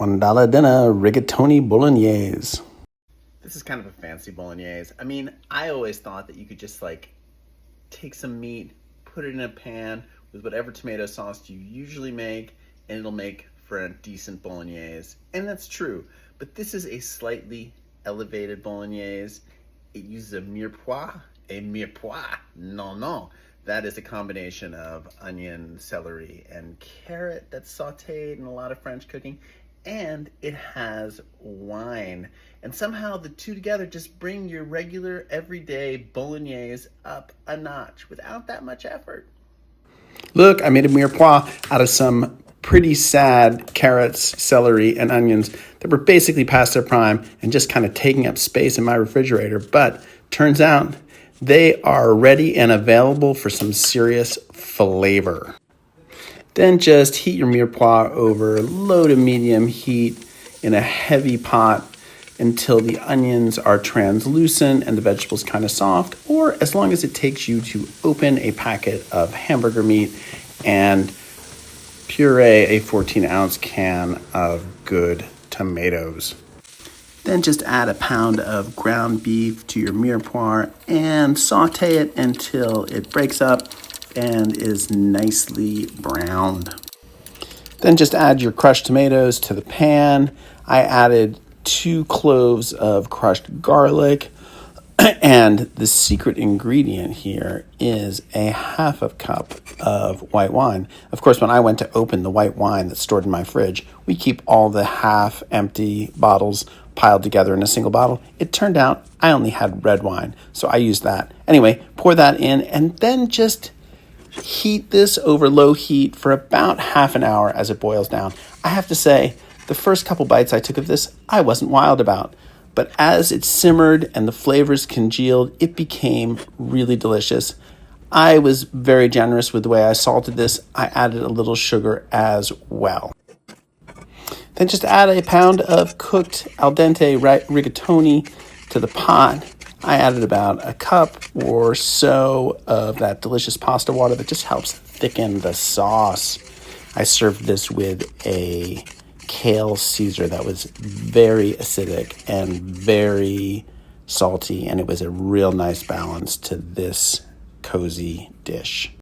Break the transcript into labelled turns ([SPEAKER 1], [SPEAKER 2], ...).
[SPEAKER 1] $1 dinner, rigatoni bolognese.
[SPEAKER 2] This is kind of a fancy bolognese. I mean, I always thought that you could just take some meat, put it in a pan with whatever tomato sauce you usually make, and it'll make for a decent bolognese. And that's true, but this is a slightly elevated bolognese. It uses a mirepoix. No. That is a combination of onion, celery, and carrot that's sauteed in a lot of French cooking. And it has wine. And somehow the two together just bring your regular, everyday bolognese up a notch without that much effort.
[SPEAKER 1] Look, I made a mirepoix out of some pretty sad carrots, celery, and onions that were basically past their prime and just kind of taking up space in my refrigerator. But turns out they are ready and available for some serious flavor. Then just heat your mirepoix over low to medium heat in a heavy pot until the onions are translucent and the vegetables kind of soft, or as long as it takes you to open a packet of hamburger meat and puree a 14-ounce can of good tomatoes. Then just add a pound of ground beef to your mirepoix and saute it until it breaks up and is nicely browned. Then just add your crushed tomatoes to the pan. I added 2 cloves of crushed garlic, and the secret ingredient here is a half a cup of white wine. Of course, when I went to open the white wine that's stored in my fridge, we keep all the half-empty bottles piled together in a single bottle. It turned out I only had red wine, so I used that. Anyway, pour that in and then just heat this over low heat for about half an hour as it boils down. I have to say, the first couple bites I took of this, I wasn't wild about. But as it simmered and the flavors congealed, it became really delicious. I was very generous with the way I salted this. I added a little sugar as well. Then just add a pound of cooked al dente rigatoni to the pot. I added about a cup or so of that delicious pasta water that just helps thicken the sauce. I served this with a kale Caesar that was very acidic and very salty, and it was a real nice balance to this cozy dish.